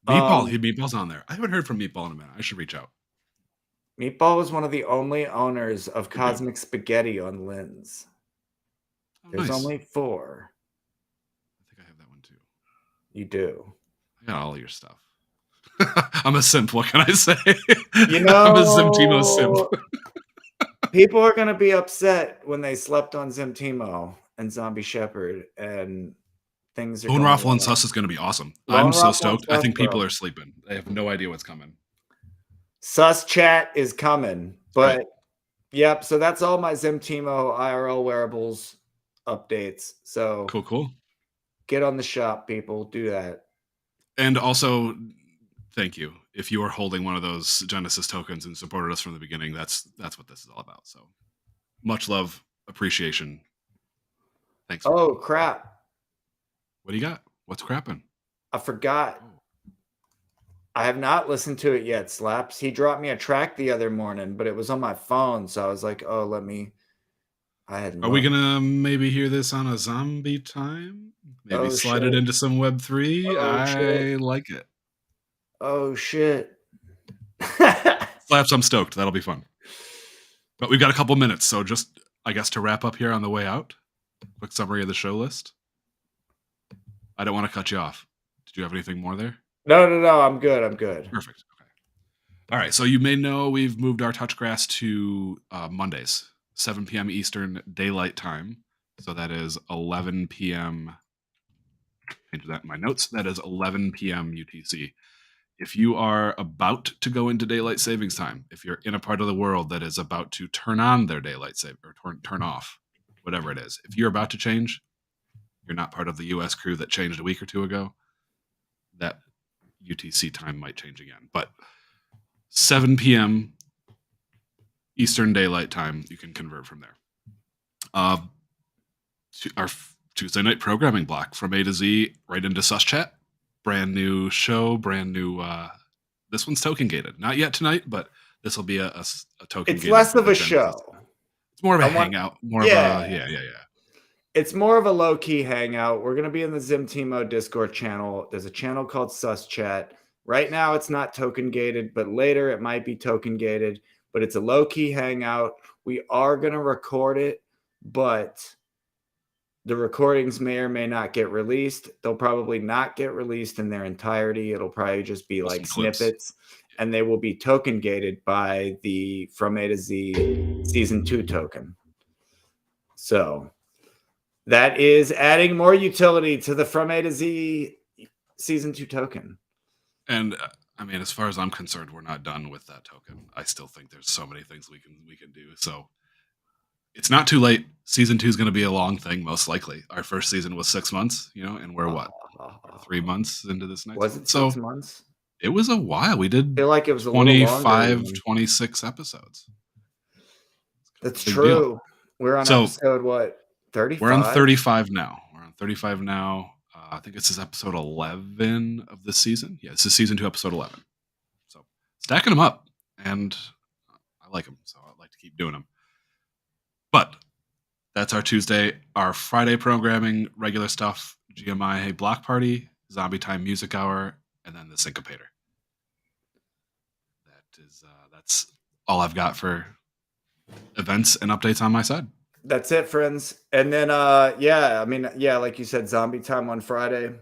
Meatball's on there. I haven't heard from Meatball in a minute. I should reach out. Meatball was one of the only owners of Cosmic Spaghetti on Lynn's. Oh, There's nice. only 4. I think I have that one too. You do. I got all your stuff. I'm a simp. What can I say? You I'm a Zimtimo simp. know, people are gonna be upset when they slept on Zimtimo and Zombie Shepherd, and things are Bone going Raffle and well. Sus is going to be awesome. I'm Lone so Ruffle and stoked. I stuff, think people bro. are sleeping. They have no idea what's coming. Sus chat is coming, Right. but yep. So that's all my Zimtimo IRL wearables updates. So Cool. get on the shop, people. Do that. And also, thank you. If you are holding one of those Genesis tokens and supported us from the beginning, that's what this is all about. So much love, appreciation. Thanks for Oh being. crap! What do you got? What's crapping? I forgot. Oh. I have not listened to it yet, Slaps. He dropped me a track the other morning, but it was on my phone, so I was like, "Oh, let me." I hadn't Are we looked. gonna maybe hear this on a zombie time? Maybe Oh slide it shit! into some Web3. Oh shit! I like it. Oh shit! Slaps, I'm stoked. That'll be fun. But we've got a couple minutes, so just I guess to wrap up here on the way out, quick summary of the show list. I don't want to cut you off. Did you have anything more there? No. I'm good. I'm good. Perfect. Okay. All right. So you may know we've moved our touch grass to Mondays, 7 p.m. Eastern Daylight Time. So that is 11 p.m. Change that in my notes. That is 11 p.m. UTC. If you are about to go into daylight savings time, if you're in a part of the world that is about to turn on their daylight save or turn off, whatever it is, if you're about to change, you're not part of the US crew that changed a week or two ago, that UTC time might change again. But 7 p.m. Eastern Daylight Time, you can convert from there. Our Tuesday night programming block from A to Z right into Sus Chat. Brand new show, brand new. This one's token gated. Not yet tonight, but this will be a token It's gated. less for of the a Genesis. show. It's more of a I want- hangout. More Yeah. of a yeah. It's more of a low-key hangout. We're gonna be in the Zimtimo Discord channel. There's a channel called Sus Chat. Right now, it's not token gated, but later it might be token gated. But it's a low-key hangout. We are gonna record it, but the recordings may or may not get released. They'll probably not get released in their entirety. It'll probably just be like snippets, and they will be token gated by the From A to Z Season 2 token. So that is adding more utility to the From A to Z Season 2 token. And I mean, as far as I'm concerned, we're not done with that token. I still think there's so many things we can do. So it's not too late. Season 2 is going to be a long thing, most likely. Our first season was 6 months, and we're what? 3 months into this next Was one. it 6 months? It was a while. We did I feel like it was a little longer. 26 episodes. That's true. Deal. We're on episode what? 35? We're on 35 now. I think this is episode 11 of this season. Yeah, this is season 2, episode 11. So stacking them up, and I like them, so I'd like to keep doing them. But that's our Tuesday. Our Friday programming, regular stuff, GMI Block Party, Zombie Time Music Hour, and then the Syncopator. That's all I've got for events and updates on my side. That's it, friends. And then like you said, Zombie Time on Friday.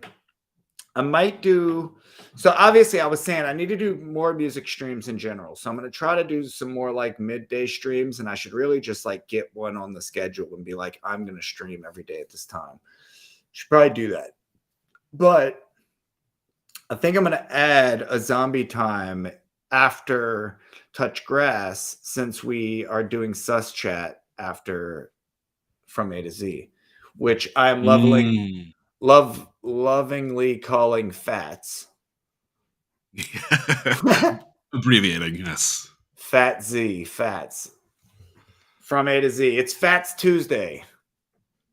I might do, so obviously I was saying I need to do more music streams in general. So I'm going to try to do some more like midday streams, and I should really just like get one on the schedule and be like, I'm going to stream every day at this time. Should probably do that. But I think I'm going to add a Zombie Time after Touch Grass, since we are doing Sus Chat after From A to Z, which I'm lovingly calling Fats. Abbreviating, yes. Fats. From A to Z. It's Fats Tuesday.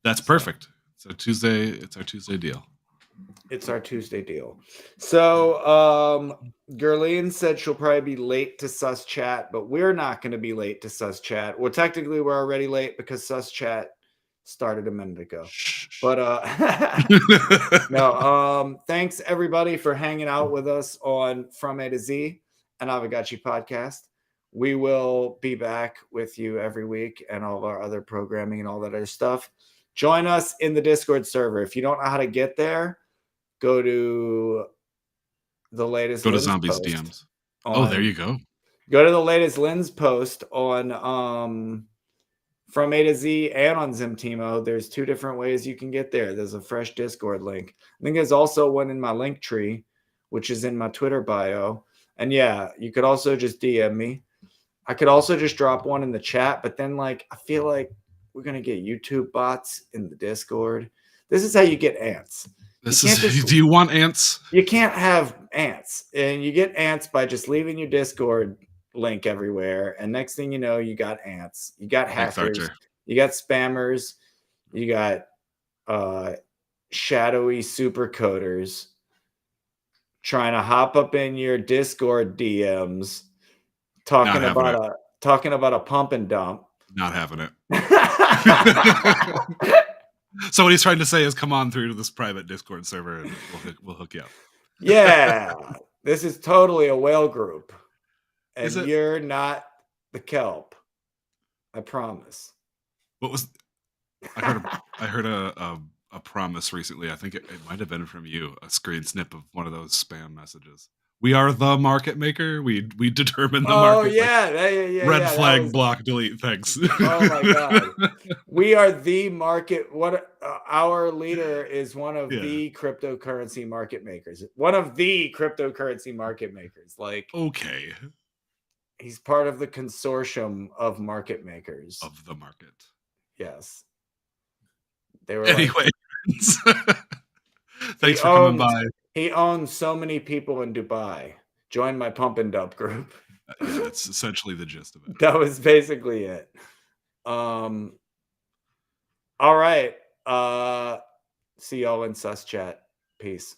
That's perfect. It's our Tuesday deal. It's our Tuesday deal. So Gerline said she'll probably be late to Sus Chat, but we're not going to be late to Sus Chat. Well, technically we're already late because Sus Chat started a minute ago. But no, thanks everybody for hanging out with us on From A to Z, an Aavegotchi podcast. We will be back with you every week and all of our other programming and all that other stuff. Join us in the Discord server. If you don't know how to get there, go to the latest Go to Lynn's Zombies post DMs. Oh, there on you go. go to the latest Lynn's post on From A to Z and on Zimtimo. There's 2 different ways you can get there. There's a fresh Discord link. I think there's also one in my link tree, which is in my Twitter bio. And yeah, you could also just DM me. I could also just drop one in the chat, but then like I feel like we're gonna get YouTube bots in the Discord. This is how you get ants. You This can't is. just Do you want ants? you can't have ants, and you get ants by just leaving your Discord link everywhere. And next thing you know, you got ants, you got Thanks, hackers, Archer. you got spammers, you got shadowy super coders trying to hop up in your Discord DMs Not having it. talking about a pump and dump. Not having it. So what he's trying to say is, come on through to this private Discord server, and we'll hook you up. Yeah, this is totally a whale group, and Is it? you're not the kelp. I promise. What was? I heard a promise recently. I think it might have been from you. A screen snip of one of those spam messages. We are the market maker. We determine the market. Yeah, Red flag, block, delete. Thanks. Oh my god, we are the market. What our leader is one of the cryptocurrency market makers. One of the cryptocurrency market makers. Like, okay, he's part of the consortium of market makers of the market. Yes, they were. Anyway, like, thanks for coming by. He owns so many people in Dubai. Join my pump and dump group. Yeah, that's essentially the gist of it. That was basically it. All right. See y'all in sus chat. Peace.